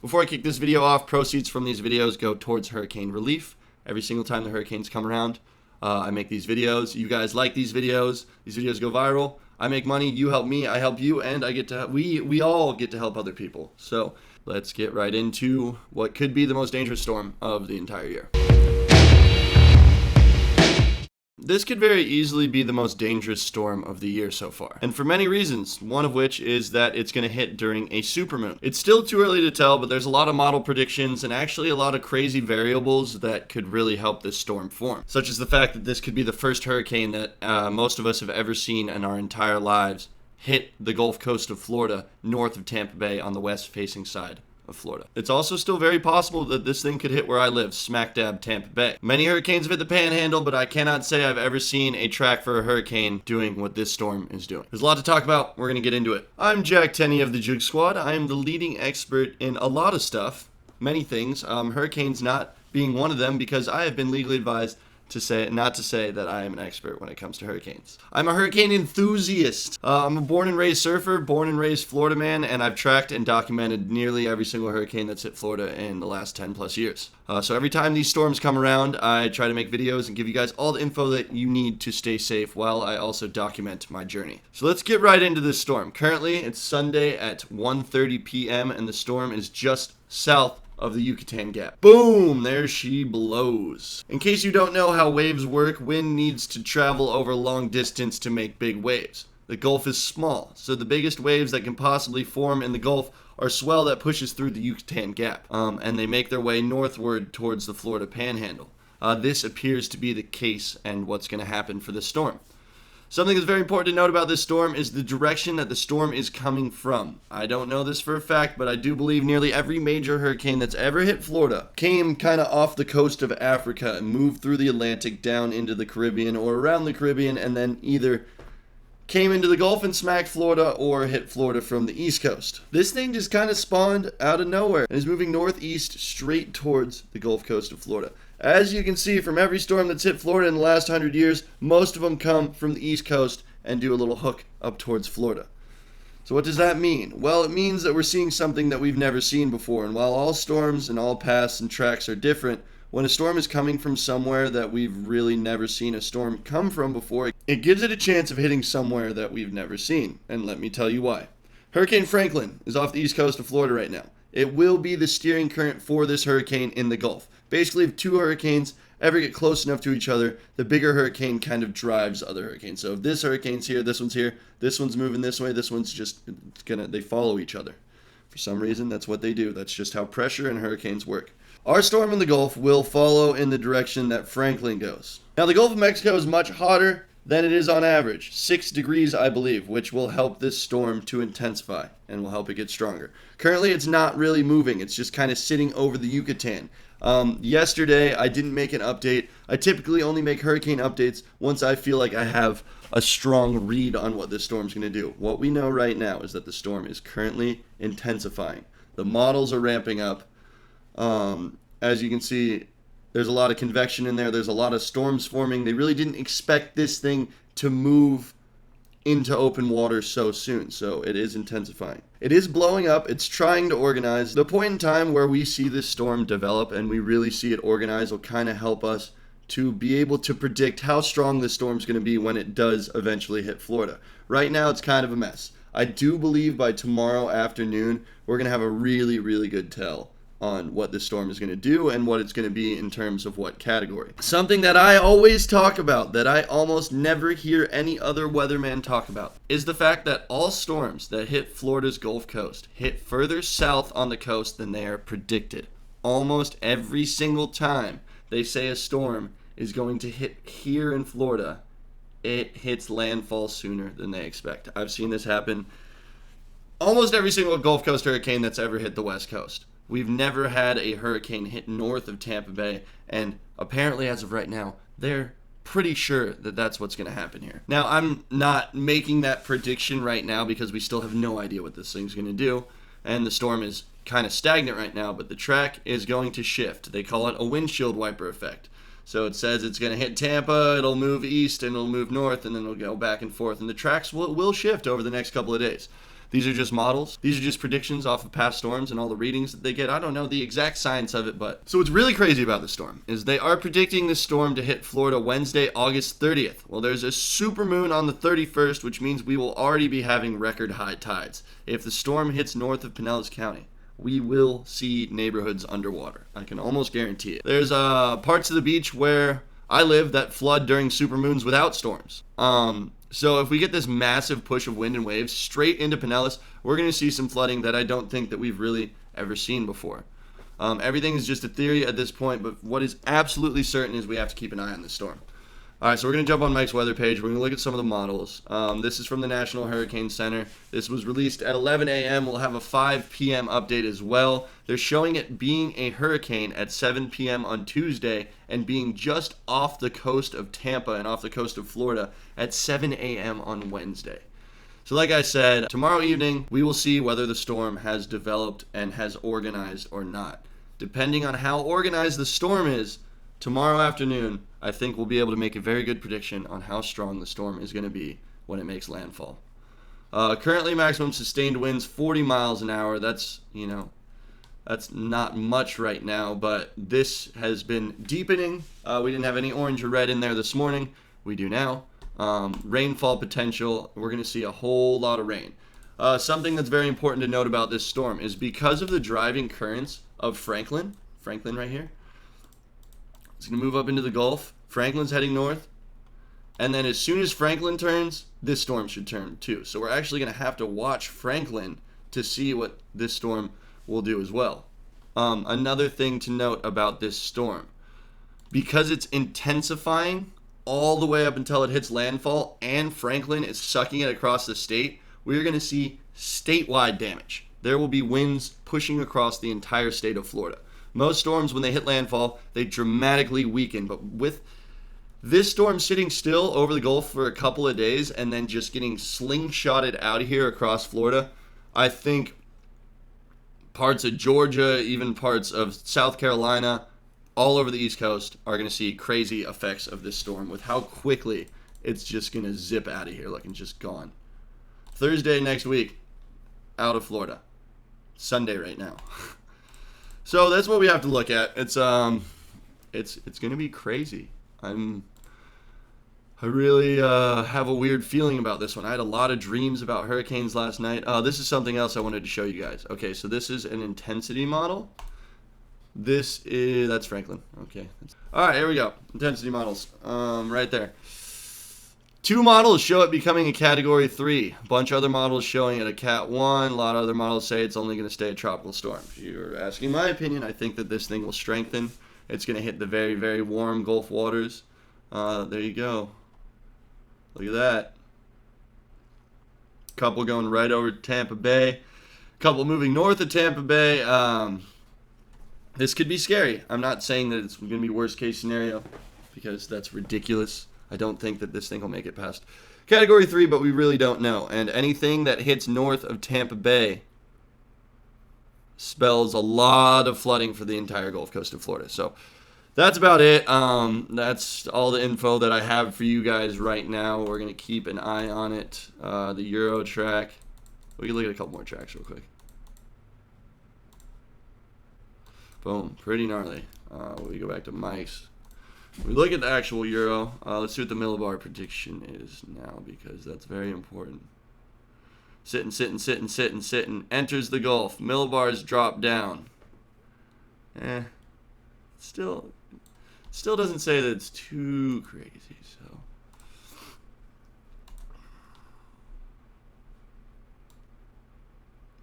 Before I kick this video off, proceeds from these videos go towards hurricane relief. Every single time the hurricanes come around, I make these videos. You guys like these videos. These videos go viral. I make money. You help me. I help you, and I get to. We all get to help other people. So let's get right into what could be the most dangerous storm of the entire year. This could very easily be the most dangerous storm of the year so far, and for many reasons, one of which is that it's going to hit during a supermoon. It's still too early to tell, but there's a lot of model predictions and actually a lot of crazy variables that could really help this storm form, such as the fact that this could be the first hurricane that most of us have ever seen in our entire lives hit the Gulf Coast of Florida north of Tampa Bay on the west-facing side of Florida. It's also still very possible that this thing could hit where I live, smack dab Tampa Bay. Many hurricanes have hit the panhandle, but I cannot say I've ever seen a track for a hurricane doing what this storm is doing. There's a lot to talk about. We're going to get into it. I'm Jack Tenney of the JoogSquad. I am the leading expert in a lot of stuff, many things, hurricanes not being one of them, because I have been legally advised not to say that I am an expert when it comes to hurricanes. I'm a hurricane enthusiast. I'm a born and raised surfer, born and raised Florida man, and I've tracked and documented nearly every single hurricane that's hit Florida in the last 10 plus years. So every time these storms come around, I try to make videos and give you guys all the info that you need to stay safe while I also document my journey. So let's get right into this storm. Currently, it's Sunday at 1:30 p.m. and the storm is just south of the Yucatan Gap. Boom! There she blows. In case you don't know how waves work, wind needs to travel over long distance to make big waves. The Gulf is small, so the biggest waves that can possibly form in the Gulf are swell that pushes through the Yucatan Gap, and they make their way northward towards the Florida Panhandle. This appears to be the case and what's going to happen for this storm. Something that's very important to note about this storm is the direction that the storm is coming from. I don't know this for a fact, but I do believe nearly every major hurricane that's ever hit Florida came kind of off the coast of Africa and moved through the Atlantic down into the Caribbean or around the Caribbean, and then either came into the Gulf and smacked Florida or hit Florida from the East Coast. This thing just kind of spawned out of nowhere and is moving northeast straight towards the Gulf Coast of Florida. As you can see from every storm that's hit Florida in the last 100 years, most of them come from the East Coast and do a little hook up towards Florida. So what does that mean? Well, it means that we're seeing something that we've never seen before. And while all storms and all paths and tracks are different, when a storm is coming from somewhere that we've really never seen a storm come from before, it gives it a chance of hitting somewhere that we've never seen. And let me tell you why. Hurricane Franklin is off the east coast of Florida right now. It will be the steering current for this hurricane in the Gulf. Basically, if two hurricanes ever get close enough to each other, the bigger hurricane kind of drives other hurricanes. So if this hurricane's here, this one's moving this way, this one's just they follow each other. For some reason, that's what they do. That's just how pressure and hurricanes work. Our storm in the Gulf will follow in the direction that Franklin goes. Now, the Gulf of Mexico is much hotter than it is on average, 6 degrees, I believe, which will help this storm to intensify and will help it get stronger. Currently, it's not really moving. It's just kind of sitting over the Yucatan. Yesterday, I didn't make an update. I typically only make hurricane updates once I feel like I have a strong read on what this storm's going to do. What we know right now is that the storm is currently intensifying. The models are ramping up. As you can see, there's a lot of convection in there. There's a lot of storms forming. They really didn't expect this thing to move into open water so soon, so it is intensifying. It is blowing up. It's trying to organize. The point in time where we see this storm develop and we really see it organize will kind of help us to be able to predict how strong this storm's going to be when it does eventually hit Florida. Right now, it's kind of a mess. I do believe by tomorrow afternoon, we're going to have a really, really good tell on what this storm is going to do and what it's going to be in terms of what category. Something that I always talk about, that I almost never hear any other weatherman talk about, is the fact that all storms that hit Florida's Gulf Coast hit further south on the coast than they are predicted. Almost every single time they say a storm is going to hit here in Florida, it hits landfall sooner than they expect. I've seen this happen almost every single Gulf Coast hurricane that's ever hit the West Coast. We've never had a hurricane hit north of Tampa Bay, and apparently as of right now, they're pretty sure that that's what's going to happen here. Now, I'm not making that prediction right now because we still have no idea what this thing's going to do, and the storm is kind of stagnant right now, but the track is going to shift. They call it a windshield wiper effect. So it says it's going to hit Tampa, it'll move east, and it'll move north, and then it'll go back and forth, and the tracks will shift over the next couple of days. These are just models. These are just predictions off of past storms and all the readings that they get. I don't know the exact science of it, but... So what's really crazy about this storm is they are predicting this storm to hit Florida Wednesday, August 30th. Well, there's a supermoon on the 31st, which means we will already be having record high tides. If the storm hits north of Pinellas County, we will see neighborhoods underwater. I can almost guarantee it. There's parts of the beach where I live that flood during supermoons without storms. So if we get this massive push of wind and waves straight into Pinellas, we're going to see some flooding that I don't think that we've really ever seen before. Everything is just a theory at this point, but what is absolutely certain is we have to keep an eye on this storm. All right, so we're going to jump on Mike's weather page. We're going to look at some of the models. This is from the National Hurricane Center. This was released at 11 a.m. We'll have a 5 p.m. update as well. They're showing it being a hurricane at 7 p.m. on Tuesday and being just off the coast of Tampa and off the coast of Florida at 7 a.m. on Wednesday. So like I said, tomorrow evening, we will see whether the storm has developed and has organized or not. Depending on how organized the storm is, tomorrow afternoon, I think we'll be able to make a very good prediction on how strong the storm is going to be when it makes landfall. Currently, maximum sustained winds 40 miles an hour. That's not much right now, but this has been deepening. We didn't have any orange or red in there this morning. We do now. Rainfall potential. We're going to see a whole lot of rain. Something that's very important to note about this storm is because of the driving currents of Franklin right here, it's going to move up into the Gulf. Franklin's heading north. And then as soon as Franklin turns, this storm should turn too. So we're actually going to have to watch Franklin to see what this storm will do as well. Another thing to note about this storm, because it's intensifying all the way up until it hits landfall and Franklin is sucking it across the state, we're going to see statewide damage. There will be winds pushing across the entire state of Florida. Most storms, when they hit landfall, they dramatically weaken. But with this storm sitting still over the Gulf for a couple of days and then just getting slingshotted out of here across Florida, I think parts of Georgia, even parts of South Carolina, all over the East Coast are going to see crazy effects of this storm with how quickly it's just going to zip out of here, like it's just gone. Thursday next week, out of Florida. Sunday right now. So that's what we have to look at. It's going to be crazy. I really have a weird feeling about this one. I had a lot of dreams about hurricanes last night. This is something else I wanted to show you guys. Okay, so this is an intensity model. That's Franklin. Okay. All right, here we go. Intensity models. Right there. 2 models show it becoming a Category 3. A bunch of other models showing it a Cat 1. A lot of other models say it's only going to stay a tropical storm. If you're asking my opinion, I think that this thing will strengthen. It's going to hit the very, very warm Gulf waters. There you go. Look at that. Couple going right over Tampa Bay. Couple moving north of Tampa Bay. This could be scary. I'm not saying that it's going to be worst case scenario because that's ridiculous. I don't think that this thing will make it past Category 3, but we really don't know. And anything that hits north of Tampa Bay spells a lot of flooding for the entire Gulf Coast of Florida. So that's about it. That's all the info that I have for you guys right now. We're going to keep an eye on it. The Euro track. We can look at a couple more tracks real quick. Boom. Pretty gnarly. We go back to Mike's. We look at the actual Euro. Let's see what the millibar prediction is now because that's very important. Sitting. Enters the Gulf. Millibars drop down. Still doesn't say that it's too crazy. So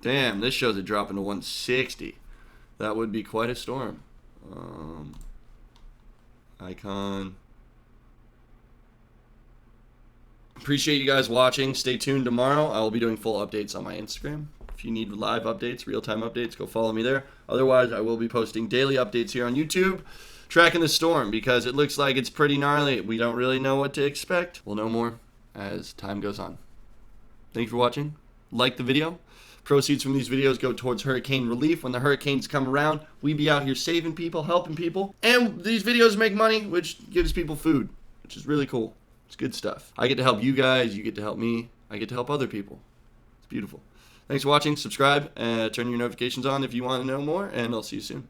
damn, this shows it dropping to 160. That would be quite a storm. Icon. Appreciate you guys watching. Stay tuned tomorrow. I will be doing full updates on my Instagram. If you need live updates, real-time updates, go follow me there. Otherwise, I will be posting daily updates here on YouTube, tracking the storm because it looks like it's pretty gnarly. We don't really know what to expect. We'll know more as time goes on. Thank you for watching. Like the video. Proceeds from these videos go towards hurricane relief. When the hurricanes come around, we be out here saving people, helping people. And these videos make money, which gives people food, which is really cool. It's good stuff. I get to help you guys. You get to help me. I get to help other people. It's beautiful. Thanks for watching. Subscribe, turn your notifications on if you want to know more, and I'll see you soon.